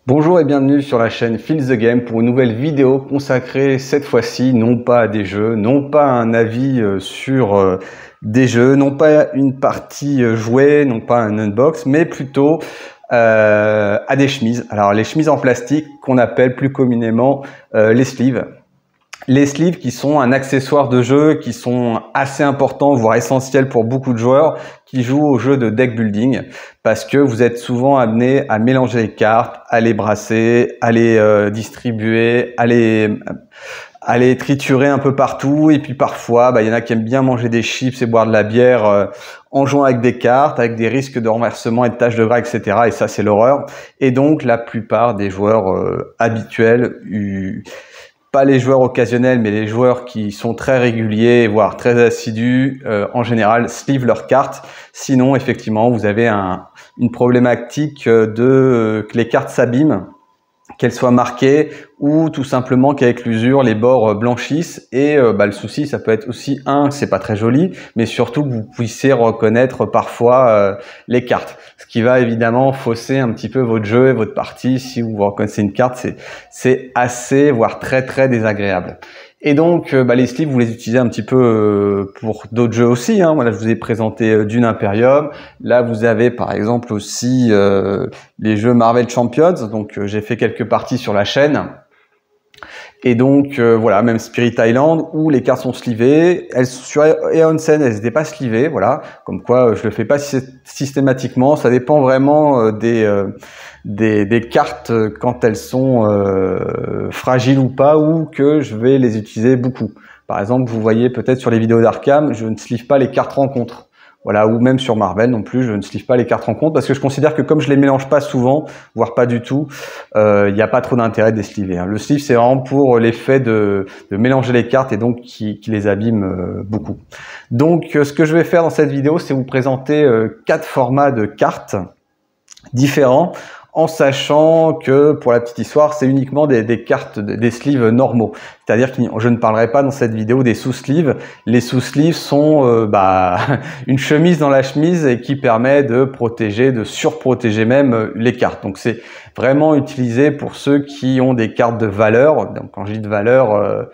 Bonjour et bienvenue sur la chaîne Feel the Game pour une nouvelle vidéo consacrée cette fois-ci non pas à des jeux, non pas à un avis sur des jeux, non pas une partie jouée, non pas un unbox, mais plutôt à des chemises. Alors les chemises en plastique qu'on appelle plus communément les sleeves. Les sleeves qui sont un accessoire de jeu, qui sont assez importants, voire essentiels pour beaucoup de joueurs qui jouent au jeu de deck building, parce que vous êtes souvent amené à mélanger les cartes, à les brasser, à les distribuer, à les triturer un peu partout. Et puis parfois, il y en a qui aiment bien manger des chips et boire de la bière en jouant avec des cartes, avec des risques de renversement et de taches de gras, etc. Et ça, c'est l'horreur. Et donc, la plupart des joueurs habituels pas les joueurs occasionnels, mais les joueurs qui sont très réguliers, voire très assidus, en général, sleeve leurs cartes. Sinon, effectivement, vous avez une problématique que les cartes s'abîment, qu'elles soient marquées ou tout simplement qu'avec l'usure, les bords blanchissent. Et le souci, ça peut être aussi que c'est pas très joli, mais surtout que vous puissiez reconnaître parfois les cartes. Ce qui va évidemment fausser un petit peu votre jeu et votre partie. Si vous reconnaissez une carte, c'est assez, voire très très désagréable. Et donc, les sleeves, vous les utilisez un petit peu pour d'autres jeux aussi. Voilà, je vous ai présenté Dune Imperium. Là, vous avez par exemple aussi les jeux Marvel Champions. Donc, j'ai fait quelques parties sur la chaîne. Et donc, voilà, même Spirit Island, où les cartes sont slivées. Sur Aeon Sen, elles n'étaient pas slivées, voilà. Comme quoi, je le fais pas systématiquement. Ça dépend vraiment des cartes quand elles sont fragiles ou pas, ou que je vais les utiliser beaucoup. Par exemple, vous voyez peut-être sur les vidéos d'Arkham, je ne sleeve pas les cartes rencontres. Voilà, ou même sur Marvel non plus, je ne sleeve pas les cartes rencontres parce que je considère que comme je les mélange pas souvent, voire pas du tout, il n'y a pas trop d'intérêt de les sleever. Le sleeve, c'est vraiment pour l'effet de mélanger les cartes et donc qui les abîme beaucoup. Donc, ce que je vais faire dans cette vidéo, c'est vous présenter 4 formats de cartes différents, en sachant que, pour la petite histoire, c'est uniquement des cartes, des sleeves normaux. C'est-à-dire que je ne parlerai pas dans cette vidéo des sous-sleeves. Les sous-sleeves sont une chemise dans la chemise et qui permet de protéger, de surprotéger même les cartes. Donc c'est vraiment utilisé pour ceux qui ont des cartes de valeur. Donc quand je dis de valeur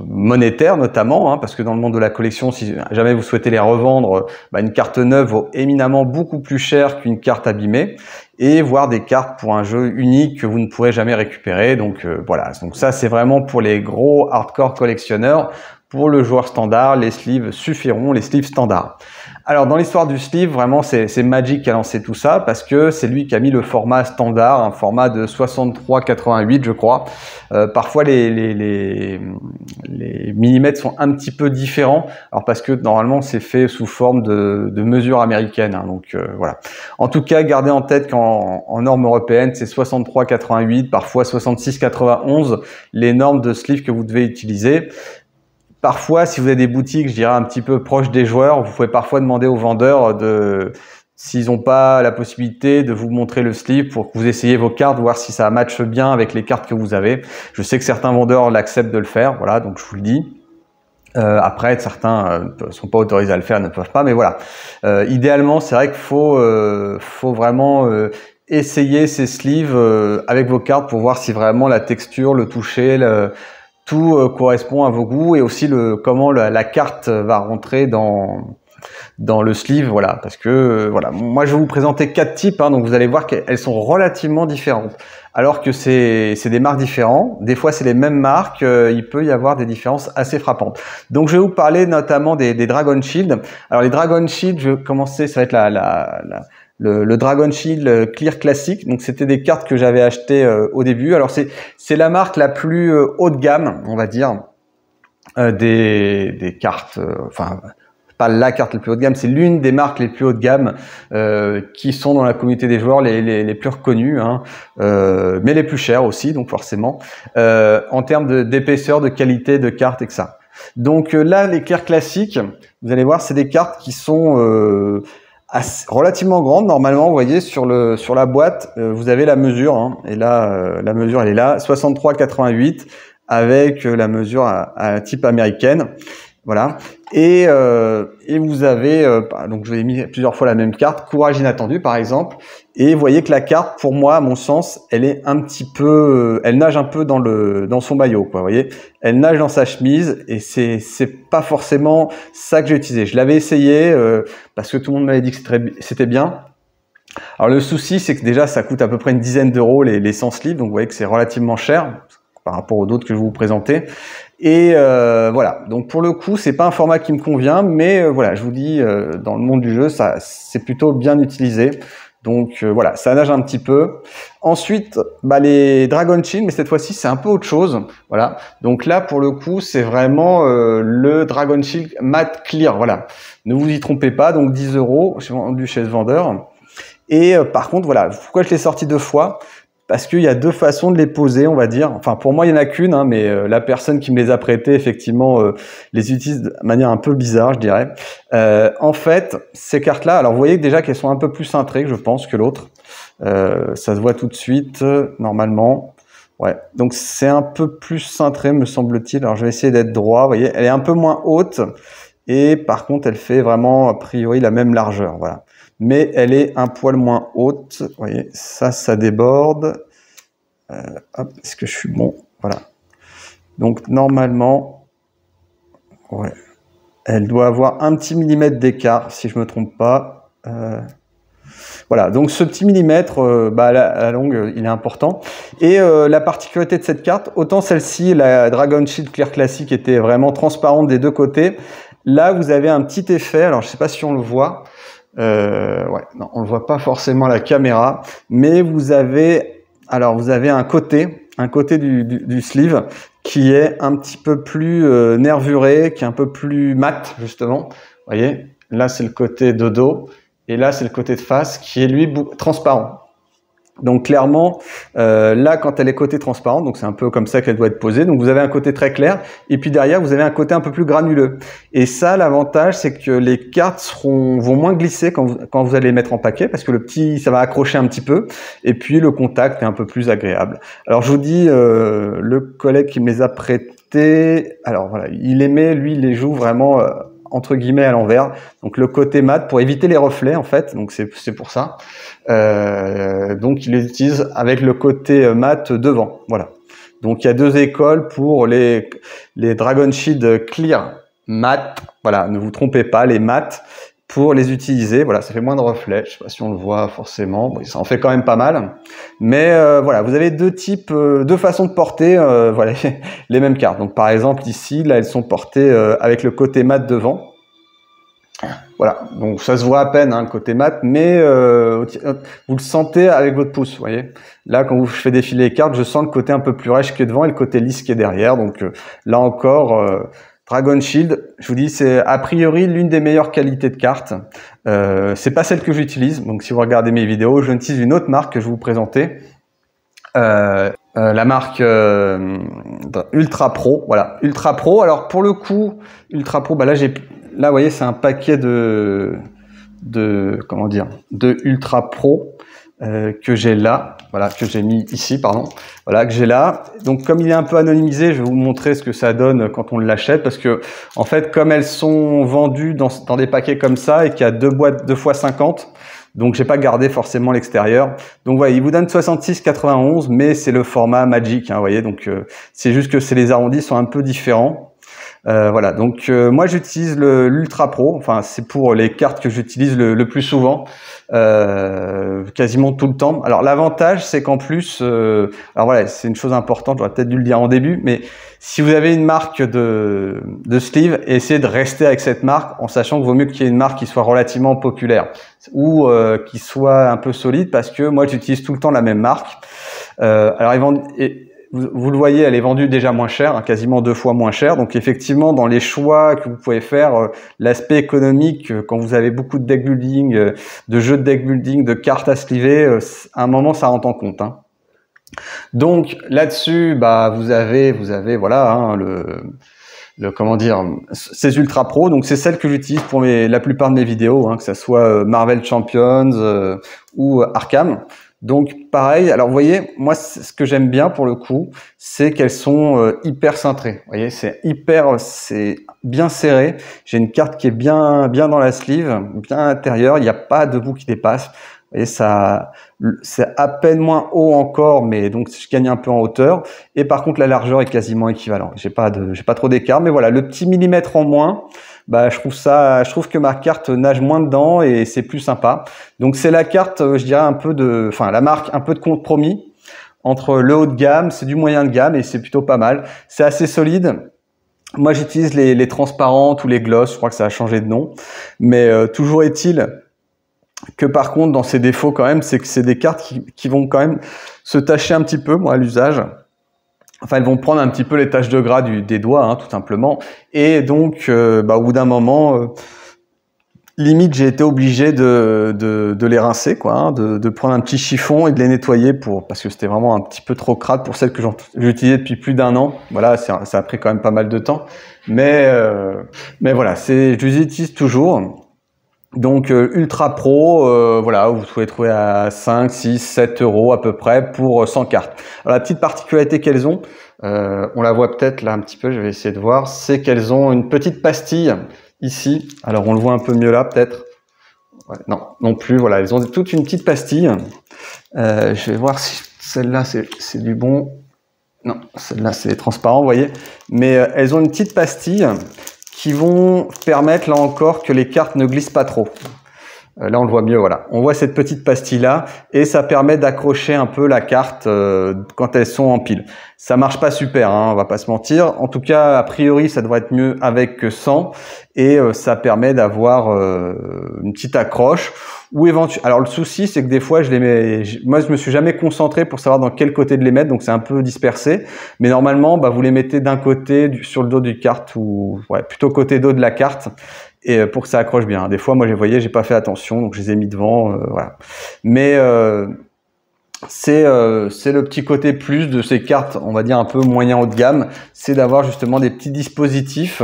monétaire notamment, parce que dans le monde de la collection, si jamais vous souhaitez les revendre, une carte neuve vaut éminemment beaucoup plus cher qu'une carte abîmée, et voire des cartes pour un jeu unique que vous ne pourrez jamais récupérer. Donc voilà, donc ça c'est vraiment pour les gros hardcore collectionneurs. Pour le joueur standard, les sleeves suffiront, les sleeves standards. Alors dans l'histoire du sleeve, vraiment c'est Magic qui a lancé tout ça parce que c'est lui qui a mis le format standard, un format de 63-88 je crois. Parfois les millimètres sont un petit peu différents, alors parce que normalement c'est fait sous forme de mesure américaine. Donc voilà. En tout cas, gardez en tête qu'en norme européenne c'est 63-88, parfois 66-91 les normes de sleeve que vous devez utiliser. Parfois, si vous avez des boutiques, je dirais un petit peu proches des joueurs, vous pouvez parfois demander aux vendeurs s'ils n'ont pas la possibilité de vous montrer le sleeve pour que vous essayiez vos cartes, voir si ça matche bien avec les cartes que vous avez. Je sais que certains vendeurs l'acceptent de le faire, voilà, donc je vous le dis. Après, certains ne sont pas autorisés à le faire, ne peuvent pas, mais voilà. Idéalement, c'est vrai qu'il faut vraiment essayer ces sleeves avec vos cartes pour voir si vraiment la texture, le toucher, tout correspond à vos goûts et aussi comment la carte va rentrer dans le sleeve, voilà, parce que voilà, moi je vais vous présenter 4 types, donc vous allez voir qu'elles sont relativement différentes, alors que c'est des marques différentes, des fois c'est les mêmes marques, il peut y avoir des différences assez frappantes. Donc je vais vous parler notamment des Dragon Shield. Alors les Dragon Shield, je vais commencer, ça va être le Dragon Shield Clear classique. Donc c'était des cartes que j'avais achetées au début. Alors c'est la marque la plus haut de gamme, on va dire, des cartes, enfin pas la carte la plus haut de gamme, c'est l'une des marques les plus haut de gamme qui sont dans la communauté des joueurs les plus reconnues, mais les plus chères aussi, donc forcément, en termes d'épaisseur, de qualité de cartes et que ça. Donc là, les Clear classiques, vous allez voir, c'est des cartes qui sont relativement grande. Normalement, vous voyez sur la boîte, vous avez la mesure, et là la mesure elle est là, 63-88 avec la mesure à type américaine. Voilà. Et vous avez, donc je vous ai mis plusieurs fois la même carte, courage inattendu par exemple. Et vous voyez que la carte, pour moi, à mon sens, elle est un petit peu, elle nage un peu dans son maillot, quoi. Vous voyez, elle nage dans sa chemise et c'est pas forcément ça que j'ai utilisé. Je l'avais essayé parce que tout le monde m'avait dit que c'était bien. Alors le souci, c'est que déjà, ça coûte à peu près une dizaine d'euros les 100 livres, donc vous voyez que c'est relativement cher par rapport aux d'autres que je vais vous présenter. Et voilà, donc pour le coup, c'est pas un format qui me convient, mais voilà, je vous dis, dans le monde du jeu, ça c'est plutôt bien utilisé. Donc voilà, ça nage un petit peu. Ensuite, les Dragon Shield, mais cette fois-ci, c'est un peu autre chose. Voilà, donc là, pour le coup, c'est vraiment le Dragon Shield Matte Clear. Voilà, ne vous y trompez pas. Donc 10 euros, j'ai vendu chez ce vendeur. Et par contre, voilà, pourquoi je l'ai sorti 2 fois? Parce qu'il y a 2 façons de les poser, on va dire. Enfin, pour moi, il n'y en a qu'une, hein, mais la personne qui me les a prêtés, effectivement, les utilise de manière un peu bizarre, je dirais. En fait, ces cartes-là, alors vous voyez déjà qu'elles sont un peu plus cintrées, je pense, que l'autre. Ça se voit tout de suite, normalement. Ouais, donc c'est un peu plus cintré, me semble-t-il. Alors, je vais essayer d'être droit. Vous voyez, elle est un peu moins haute. Et par contre, elle fait vraiment, a priori, la même largeur. Voilà. Mais elle est un poil moins haute. Vous voyez, ça déborde. Hop, est-ce que je suis bon? Voilà. Donc, normalement, ouais, elle doit avoir un petit millimètre d'écart, si je me trompe pas. Voilà, donc ce petit millimètre, à la longue, il est important. Et la particularité de cette carte, autant celle-ci, la Dragon Shield Clear Classic, était vraiment transparente des deux côtés. Là, vous avez un petit effet. Alors, je sais pas si on le voit. Ouais, non, on le voit pas forcément à la caméra, mais vous avez un côté du sleeve qui est un petit peu plus nervuré, qui est un peu plus mat justement. Vous voyez, là c'est le côté de dos et là c'est le côté de face qui est lui transparent. Donc clairement, là quand elle est côté transparente, donc c'est un peu comme ça qu'elle doit être posée. Donc vous avez un côté très clair et puis derrière vous avez un côté un peu plus granuleux. Et ça, l'avantage, c'est que les cartes vont moins glisser quand vous allez les mettre en paquet parce que ça va accrocher un petit peu et puis le contact est un peu plus agréable. Alors je vous dis, le collègue qui me les a prêtés, alors voilà, il les joue vraiment entre guillemets à l'envers, donc le côté mat pour éviter les reflets en fait, donc c'est pour ça. Donc il les utilise avec le côté mat devant, voilà. Donc il y a 2 écoles pour les Dragon Shield Clear Mat, voilà, ne vous trompez pas, les mat pour les utiliser, voilà, ça fait moins de reflets, je sais pas si on le voit forcément, bon, ça en fait quand même pas mal, mais voilà, vous avez 2 façons de porter, voilà, les mêmes cartes. Donc par exemple ici, là elles sont portées avec le côté mat devant, voilà, donc ça se voit à peine hein, le côté mat, mais vous le sentez avec votre pouce, vous voyez. Là, quand je fais défiler les cartes, je sens le côté un peu plus rêche qui est devant et le côté lisse qui est derrière. Donc là encore, Dragon Shield, je vous dis, c'est a priori l'une des meilleures qualités de cartes. C'est pas celle que j'utilise, donc si vous regardez mes vidéos, je utilise une autre marque que je vais vous présenter. La marque Ultra Pro, voilà, Ultra Pro. Alors pour le coup, Ultra Pro, là, vous voyez, c'est un paquet de Ultra Pro que j'ai là, voilà, que j'ai mis ici, pardon, voilà, que j'ai là. Donc, comme il est un peu anonymisé, je vais vous montrer ce que ça donne quand on l'achète, parce que, en fait, comme elles sont vendues dans des paquets comme ça et qu'il y a 2 boîtes 2 x 50, donc j'ai pas gardé forcément l'extérieur. Donc voilà, il vous donne 66,91, mais c'est le format Magic, hein, vous voyez. Donc c'est juste que les arrondis sont un peu différents. Voilà, donc moi j'utilise l'Ultra Pro, enfin c'est pour les cartes que j'utilise le plus souvent, quasiment tout le temps. Alors l'avantage c'est qu'en plus, alors voilà, c'est une chose importante, j'aurais peut-être dû le dire en début, mais si vous avez une marque de sleeve, essayez de rester avec cette marque en sachant qu'il vaut mieux qu'il y ait une marque qui soit relativement populaire ou qui soit un peu solide, parce que moi j'utilise tout le temps la même marque. Alors vous le voyez, elle est vendue déjà moins cher, hein, quasiment 2 fois moins cher. Donc effectivement, dans les choix que vous pouvez faire, l'aspect économique, quand vous avez beaucoup de deck building, de jeux de deck building, de cartes à sleever, à un moment ça rentre en compte. Hein. Donc là-dessus, vous avez voilà hein, comment dire, ces Ultra Pro. Donc c'est celle que j'utilise pour la plupart de mes vidéos, hein, que ça soit Marvel Champions ou Arkham. Donc pareil, alors vous voyez, moi ce que j'aime bien pour le coup, c'est qu'elles sont hyper cintrées. Vous voyez, c'est bien serré. J'ai une carte qui est bien dans la sleeve, bien à l'intérieur. Il n'y a pas de bout qui dépasse. Vous voyez, ça, c'est à peine moins haut encore, mais donc je gagne un peu en hauteur. Et par contre, la largeur est quasiment équivalente. J'ai pas trop d'écart, mais voilà, le petit millimètre en moins. Bah, je trouve que ma carte nage moins dedans et c'est plus sympa. Donc c'est la carte, je dirais la marque un peu de compromis entre le haut de gamme, c'est du moyen de gamme et c'est plutôt pas mal. C'est assez solide. Moi j'utilise les transparentes ou les gloss, je crois que ça a changé de nom. Mais toujours est-il que par contre dans ses défauts quand même, c'est que c'est des cartes qui vont quand même se tacher un petit peu, moi à l'usage. Enfin, elles vont prendre un petit peu les taches de gras des doigts, hein, tout simplement. Et donc, au bout d'un moment, limite, j'ai été obligé de les rincer, quoi, hein, de prendre un petit chiffon et de les nettoyer parce que c'était vraiment un petit peu trop crade pour celles que j'utilisais depuis plus d'un an. Voilà, ça a pris quand même pas mal de temps. Mais voilà, je les utilise toujours. Donc Ultra Pro, voilà, vous pouvez trouver à 5, 6, 7 euros à peu près pour 100 cartes. Alors la petite particularité qu'elles ont, on la voit peut-être là un petit peu, je vais essayer de voir, c'est qu'elles ont une petite pastille ici. Alors on le voit un peu mieux là peut-être. Ouais, non plus, voilà, elles ont toute une petite pastille. Je vais voir si celle-là c'est du bon. Non, celle-là c'est transparent, vous voyez. Mais elles ont une petite pastille qui vont permettre là encore que les cartes ne glissent pas trop. Là on le voit mieux, voilà. On voit cette petite pastille là et ça permet d'accrocher un peu la carte quand elles sont en pile. Ça marche pas super, hein, on va pas se mentir. En tout cas, a priori, ça devrait être mieux avec que sans et ça permet d'avoir une petite accroche. Ou éventuellement. Alors le souci, c'est que des fois, moi, je me suis jamais concentré pour savoir dans quel côté de les mettre, donc c'est un peu dispersé. Mais normalement, vous les mettez d'un côté sur le dos du carte ou plutôt côté dos de la carte, et pour que ça accroche bien. Des fois, moi, j'ai pas fait attention, donc je les ai mis devant, voilà. Mais c'est le petit côté plus de ces cartes, on va dire un peu moyen haut de gamme, c'est d'avoir justement des petits dispositifs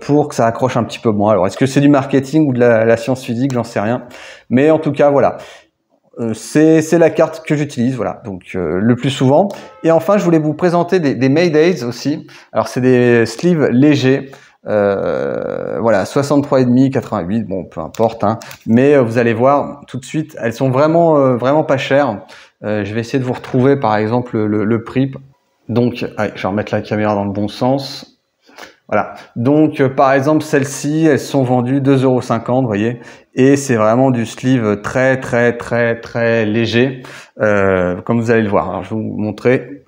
pour que ça accroche un petit peu moins. Alors est-ce que c'est du marketing ou de la science physique, j'en sais rien, mais en tout cas voilà, c'est la carte que j'utilise, voilà, donc le plus souvent. Et enfin je voulais vous présenter des Maydays aussi. Alors c'est des sleeves légers. Voilà, 63,5, 88, bon, peu importe, hein. Mais vous allez voir tout de suite, elles sont vraiment pas chères. Je vais essayer de vous retrouver par exemple le prix. Donc, allez, je vais remettre la caméra dans le bon sens. Voilà. Donc, par exemple, celles-ci, elles sont vendues 2,50 €, vous voyez. Et c'est vraiment du sleeve très léger, comme vous allez le voir. Alors, je vais vous montrer.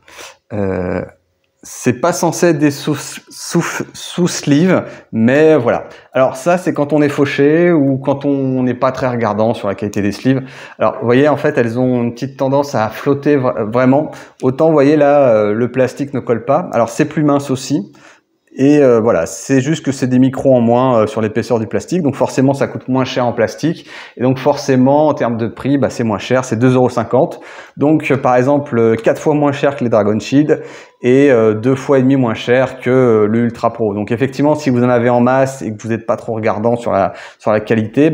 C'est pas censé être des sous-sleeves, mais voilà. Alors ça, c'est quand on est fauché ou quand on n'est pas très regardant sur la qualité des sleeves. Alors, vous voyez, en fait, elles ont une petite tendance à flotter vraiment. Autant, vous voyez, là, le plastique ne colle pas. Alors, c'est plus mince aussi. Et voilà, c'est juste que c'est des microns en moins sur l'épaisseur du plastique, donc forcément ça coûte moins cher en plastique, et donc forcément en termes de prix, c'est moins cher, c'est 2,50 €. Donc par exemple 4 fois moins cher que les Dragon Shield et 2,5 fois moins cher que le Ultra Pro. Donc effectivement, si vous en avez en masse et que vous n'êtes pas trop regardant sur la qualité,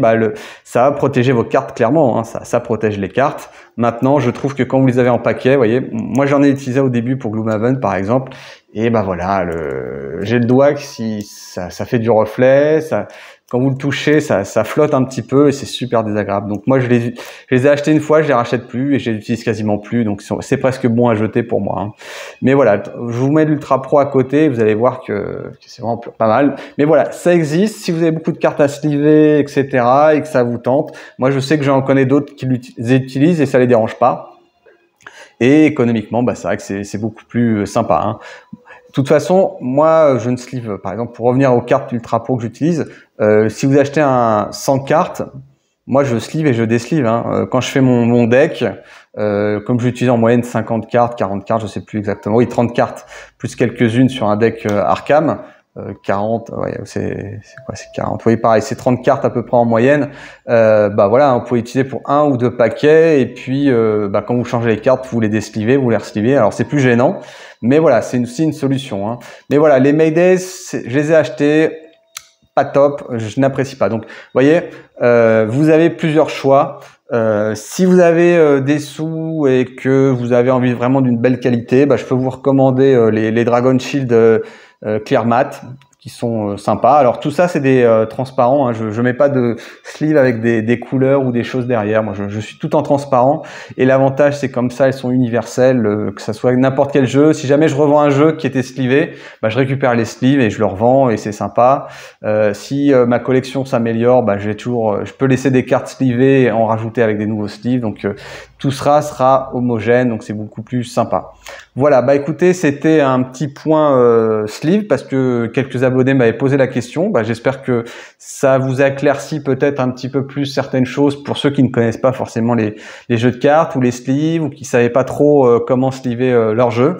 ça va protéger vos cartes clairement, hein, ça protège les cartes. Maintenant, je trouve que quand vous les avez en paquet, vous voyez, moi j'en ai utilisé au début pour Gloomhaven par exemple, et voilà, j'ai le doigt si ça fait du reflet, quand vous le touchez, ça flotte un petit peu et c'est super désagréable. Donc moi je les ai achetés une fois, je les rachète plus et je les utilise quasiment plus, donc c'est presque bon à jeter pour moi, hein. Mais voilà, je vous mets l'Ultra Pro à côté, vous allez voir que c'est vraiment pas mal. Mais voilà, ça existe. Si vous avez beaucoup de cartes à sliver, etc., et que ça vous tente, moi je sais que j'en connais d'autres qui les utilisent et ça les dérange pas. Et économiquement, c'est vrai que c'est beaucoup plus sympa, hein. De toute façon, moi, je ne sleeve, par exemple, pour revenir aux cartes Ultra Pro que j'utilise, si vous achetez un 100 cartes, moi, je sleeve et je désleeve, hein. Quand je fais mon deck, comme j'utilise en moyenne 50 cartes, 40 cartes, je sais plus exactement, oui, 30 cartes, plus quelques-unes sur un deck Arkham, 40, ouais, c'est quoi, c'est 40, oui, pareil, c'est 30 cartes à peu près en moyenne. Voilà, vous pouvez utiliser pour 1 ou 2 paquets, et puis quand vous changez les cartes, vous les déslivez, vous les reslivez. Alors c'est plus gênant, mais voilà, c'est aussi une solution, hein. Mais voilà, les Maydays, je les ai achetés, pas top, je n'apprécie pas. Donc, vous voyez, vous avez plusieurs choix. Si vous avez des sous et que vous avez envie vraiment d'une belle qualité, je peux vous recommander les Dragon Shield Clear Matte, qui sont sympas. Alors tout ça c'est des transparents, hein. Je mets pas de sleeve avec des couleurs ou des choses derrière. Moi je suis tout en transparent, et l'avantage c'est comme ça elles sont universelles, que ça soit n'importe quel jeu. Si jamais je revends un jeu qui était sleevé, je récupère les sleeves et je le revends, et c'est sympa. Si ma collection s'améliore, je peux laisser des cartes slivées et en rajouter avec des nouveaux sleeves. Donc tout sera homogène, donc c'est beaucoup plus sympa. Voilà, écoutez, c'était un petit point sleeve parce que quelques abonnés m'avaient posé la question. J'espère que ça vous éclaircit peut-être un petit peu plus certaines choses pour ceux qui ne connaissent pas forcément les jeux de cartes ou les sleeves, ou qui savaient pas trop comment sleever leur jeu.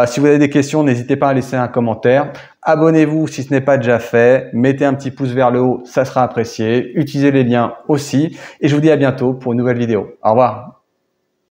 Si vous avez des questions, n'hésitez pas à laisser un commentaire. Abonnez-vous si ce n'est pas déjà fait. Mettez un petit pouce vers le haut, ça sera apprécié. Utilisez les liens aussi. Et je vous dis à bientôt pour une nouvelle vidéo. Au revoir.